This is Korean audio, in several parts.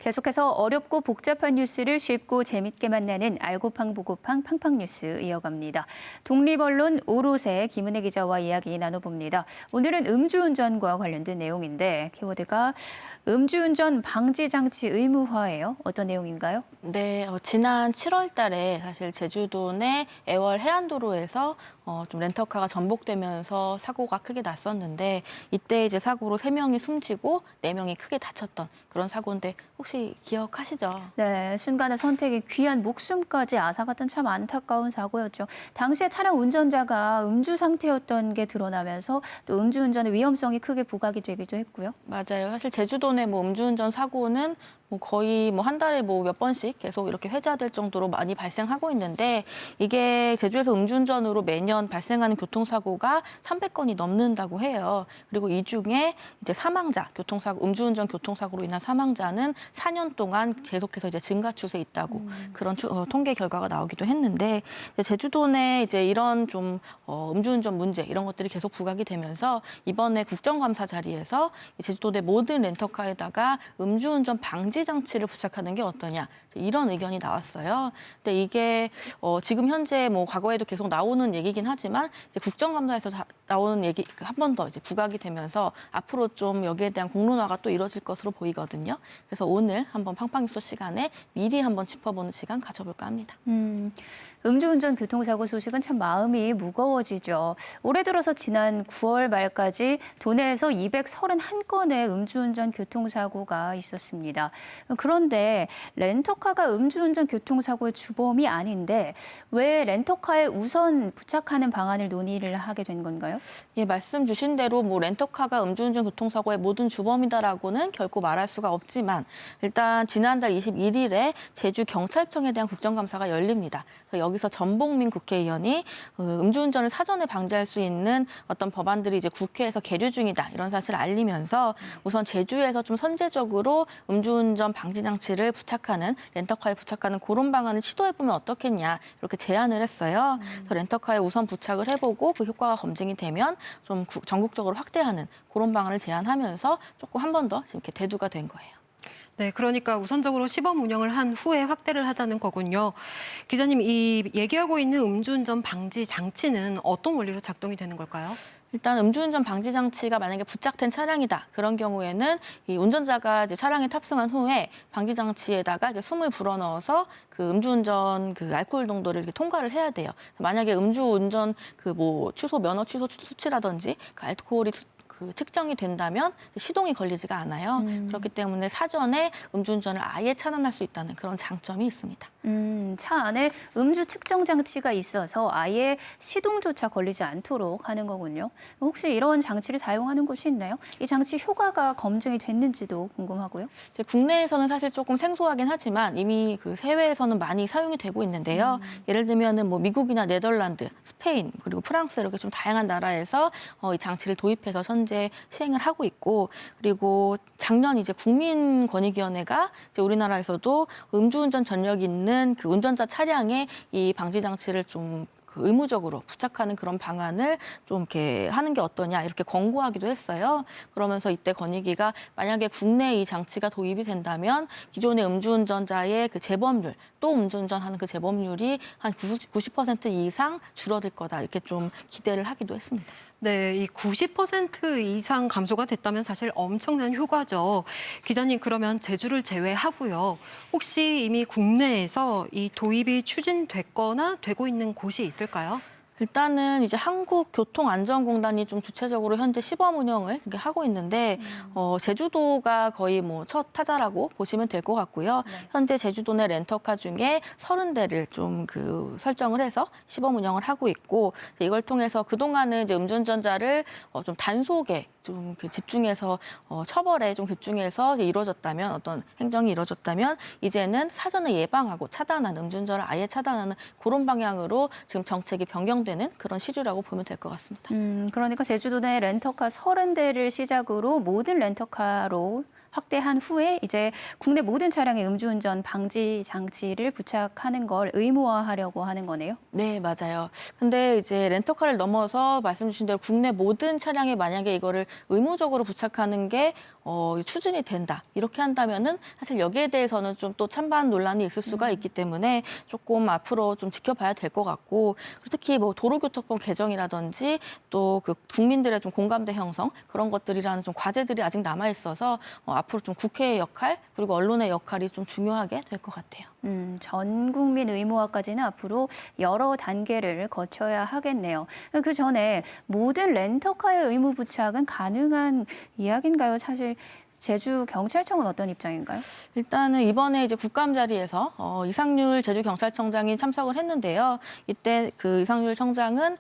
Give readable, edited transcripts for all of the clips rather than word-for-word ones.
계속해서 어렵고 복잡한 뉴스를 쉽고 재밌게 만나는 알고팡 보고팡 팡팡 뉴스 이어갑니다. 독립언론 오롯의 김은혜 기자와 이야기 나눠봅니다. 오늘은 음주운전과 관련된 내용인데 키워드가 음주운전 방지 장치 의무화예요. 어떤 내용인가요? 네, 지난 7월 달에 사실 제주도 내 애월 해안도로에서 좀 렌터카가 전복되면서 사고가 크게 났었는데 이때 이제 사고로 3명이 숨지고 4명이 크게 다쳤던 그런 사고인데 혹시 기억하시죠? 네, 순간의 선택이 귀한 목숨까지 앗아갔던 참 안타까운 사고였죠. 당시에 차량 운전자가 음주 상태였던 게 드러나면서 또 음주운전의 위험성이 크게 부각이 되기도 했고요. 맞아요. 사실 제주도 내 음주운전 사고는 거의 한 달에 몇 번씩 계속 이렇게 회자될 정도로 많이 발생하고 있는데 이게 제주에서 음주운전으로 매년 발생하는 교통사고가 300건이 넘는다고 해요. 그리고 이 중에 이제 사망자, 음주운전 교통사고로 인한 사망자는 4년 동안 계속해서 이제 증가 추세에 있다고 그런 통계 결과가 나오기도 했는데 제주도 내 이제 이런 좀 음주운전 문제 이런 것들이 계속 부각이 되면서 이번에 국정감사 자리에서 제주도 내 모든 렌터카에다가 음주운전 방지 장치를 부착하는 게 어떠냐 이런 의견이 나왔어요. 근데 이게 지금 현재 과거에도 계속 나오는 얘기긴 하지만 이제 국정감사에서 나오는 얘기 한 번 더 이제 부각이 되면서 앞으로 좀 여기에 대한 공론화가 또 이뤄질 것으로 보이거든요. 그래서 오늘 한번 팡팡뉴스 시간에 미리 한번 짚어보는 시간 가져볼까 합니다. 음주운전 교통사고 소식은 참 마음이 무거워지죠. 올해 들어서 지난 9월 말까지 도내에서 231건의 음주운전 교통사고가 있었습니다. 그런데 렌터카가 음주운전 교통사고의 주범이 아닌데 왜 렌터카에 우선 부착하는 방안을 논의를 하게 된 건가요? 예, 말씀 주신 대로 렌터카가 음주운전 교통사고의 모든 주범이다라고는 결코 말할 수가 없지만 일단 지난달 21일에 제주경찰청에 대한 국정감사가 열립니다. 그래서 여기서 전복민 국회의원이 음주운전을 사전에 방지할 수 있는 어떤 법안들이 이제 국회에서 계류 중이다 이런 사실을 알리면서 우선 제주에서 좀 선제적으로 음주운전 방지 장치를 부착하는 렌터카에 부착하는 그런 방안을 시도해보면 어떻겠냐 이렇게 제안을 했어요. 그래서 렌터카에 우선 부착을 해보고 그 효과가 검증이 되면 좀 전국적으로 확대하는 그런 방안을 제안하면서 조금 한 번 더 이렇게 대두가 된 거예요. 네, 그러니까 우선적으로 시범 운영을 한 후에 확대를 하자는 거군요. 기자님, 이 얘기하고 있는 음주운전 방지 장치는 어떤 원리로 작동이 되는 걸까요? 일단 음주운전 방지 장치가 만약에 부착된 차량이다. 그런 경우에는 이 운전자가 이제 차량에 탑승한 후에 방지 장치에다가 이제 숨을 불어넣어서 그 음주운전 그 알코올 농도를 이렇게 통과를 해야 돼요. 만약에 음주운전 취소 면허 취소 수치라든지 그 알코올이 측정이 된다면 시동이 걸리지가 않아요. 그렇기 때문에 사전에 음주운전을 아예 차단할 수 있다는 그런 장점이 있습니다. 차 안에 음주 측정 장치가 있어서 아예 시동조차 걸리지 않도록 하는 거군요. 혹시 이런 장치를 사용하는 곳이 있나요? 이 장치 효과가 검증이 됐는지도 궁금하고요. 국내에서는 사실 조금 생소하긴 하지만 이미 그 해외에서는 많이 사용이 되고 있는데요. 예를 들면은 미국이나 네덜란드, 스페인 그리고 프랑스 이렇게 좀 다양한 나라에서 이 장치를 도입해서 현재 시행을 하고 있고 그리고 작년 이제 국민권익위원회가 이제 우리나라에서도 음주운전 전력이 있는 그 운전자 차량에 이 방지 장치를 좀 의무적으로 부착하는 그런 방안을 좀 이렇게 하는 게 어떠냐 이렇게 권고하기도 했어요. 그러면서 이때 권익위가 만약에 국내에 이 장치가 도입이 된다면 기존의 음주운전자의 그 재범률 또 음주운전하는 그 재범률이 한 90% 이상 줄어들 거다 이렇게 좀 기대를 하기도 했습니다. 네, 이 90% 이상 감소가 됐다면 사실 엄청난 효과죠. 기자님, 그러면 제주를 제외하고요. 혹시 이미 국내에서 이 도입이 추진됐거나 되고 있는 곳이 있을까요? 일단은 이제 한국교통안전공단이 좀 주체적으로 현재 시범 운영을 이렇게 하고 있는데 제주도가 거의 첫 타자라고 보시면 될 것 같고요. 네. 현재 제주도 내 렌터카 중에 30대를 좀 설정을 해서 시범 운영을 하고 있고 이걸 통해서 그동안은 이제 음주운전자를 좀 단속에 좀 집중해서 처벌에 좀 집중해서 이루어졌다면 어떤 행정이 이루어졌다면 이제는 사전에 예방하고 차단하는 음주운전을 아예 차단하는 그런 방향으로 지금 정책이 변경되는 그런 시류라고 보면 될 것 같습니다. 그러니까 제주도 내 렌터카 30대를 시작으로 모든 렌터카로 확대한 후에 이제 국내 모든 차량에 음주운전 방지 장치를 부착하는 걸 의무화하려고 하는 거네요. 네, 맞아요. 근데 이제 렌터카를 넘어서 말씀 주신 대로 국내 모든 차량에 만약에 이거를 의무적으로 부착하는 게 추진이 된다. 이렇게 한다면은 사실 여기에 대해서는 좀 또 찬반 논란이 있을 수가 있기 때문에 조금 앞으로 좀 지켜봐야 될 것 같고, 그리고 특히 뭐 도로교통법 개정이라든지 또 그 국민들의 좀 공감대 형성 그런 것들이라는 좀 과제들이 아직 남아 있어서 앞으로 좀 국회의 역할 그리고 언론의 역할이 좀 중요하게 될 것 같아요. 전 국민 의무화까지는 앞으로 여러 단계를 거쳐야 하겠네요. 그 전에 모든 렌터카의 의무 부착은 가능한 이야기인가요? 사실 제주 경찰청은 어떤 입장인가요? 일단은 이번에 이제 국감 자리에서 이상률 제주경찰청장이 참석을 했는데요. 이때 그 이상률 청장은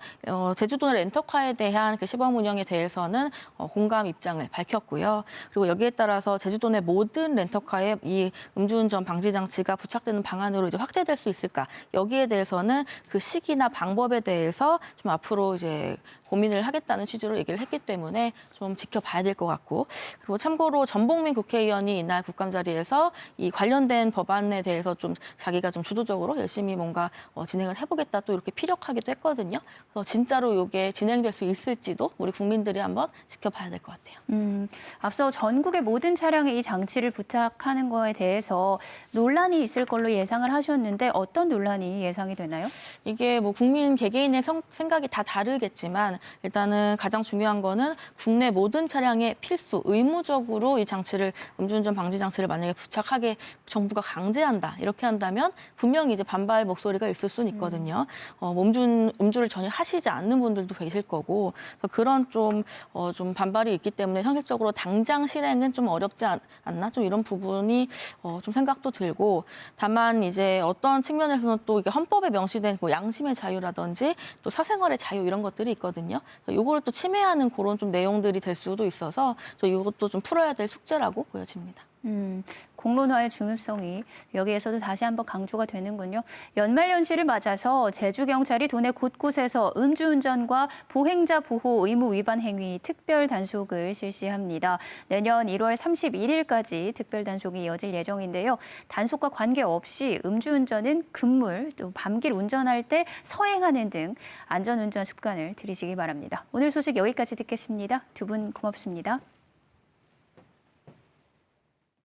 제주도 렌터카에 대한 그 시범 운영에 대해서는 공감 입장을 밝혔고요. 그리고 여기에 따라서 제주도 내 모든 렌터카에 이 음주운전 방지 장치가 부착되는 방안으로 이제 확대될 수 있을까? 여기에 대해서는 그 시기나 방법에 대해서 좀 앞으로 이제 고민을 하겠다는 취지로 얘기를 했기 때문에 좀 지켜봐야 될 것 같고, 그리고 참고로 전봉민 국회의원이 이날 국감 자리에서 이 관련된 법안에 대해서 좀 자기가 좀 주도적으로 열심히 뭔가 진행을 해보겠다 또 이렇게 피력하기도 했거든요. 그래서 진짜로 이게 진행될 수 있을지도 우리 국민들이 한번 지켜봐야 될 것 같아요. 앞서 전국의 모든 차량에 이 장치를 부착하는 거에 대해서 논란이 있을 걸로 예상을 하셨는데 어떤 논란이 예상이 되나요? 이게 뭐 국민 개개인의 생각이 다 다르겠지만 일단은 가장 중요한 거는 국내 모든 차량에 필수 의무적으로 이 장치를 음주운전 방지 장치를 만약에 부착하게 정부가 강제한다 이렇게 한다면 분명히 이제 반발 목소리가 있을 수는 있거든요. 음주를 전혀 하시지 않는 분들도 계실 거고 그래서 그런 좀 반발이 있기 때문에 현실적으로 당장 실행은 좀 어렵지 않나 좀 이런 부분이 좀 생각도 들고, 다만 이제 어떤 측면에서는 또 이게 헌법에 명시된 뭐 양심의 자유라든지 또 사생활의 자유 이런 것들이 있거든요. 이거를 또 침해하는 그런 좀 내용들이 될 수도 있어서 이것도 좀 풀어야 될 숙제라고 보여집니다. 공론화의 중요성이 여기에서도 다시 한번 강조가 되는군요. 연말연시를 맞아서 제주경찰이 도내 곳곳에서 음주운전과 보행자 보호 의무 위반 행위 특별 단속을 실시합니다. 내년 1월 31일까지 특별 단속이 이어질 예정인데요. 단속과 관계없이 음주운전은 금물, 또 밤길 운전할 때 서행하는 등 안전운전 습관을 들이시기 바랍니다. 오늘 소식 여기까지 듣겠습니다. 두 분 고맙습니다.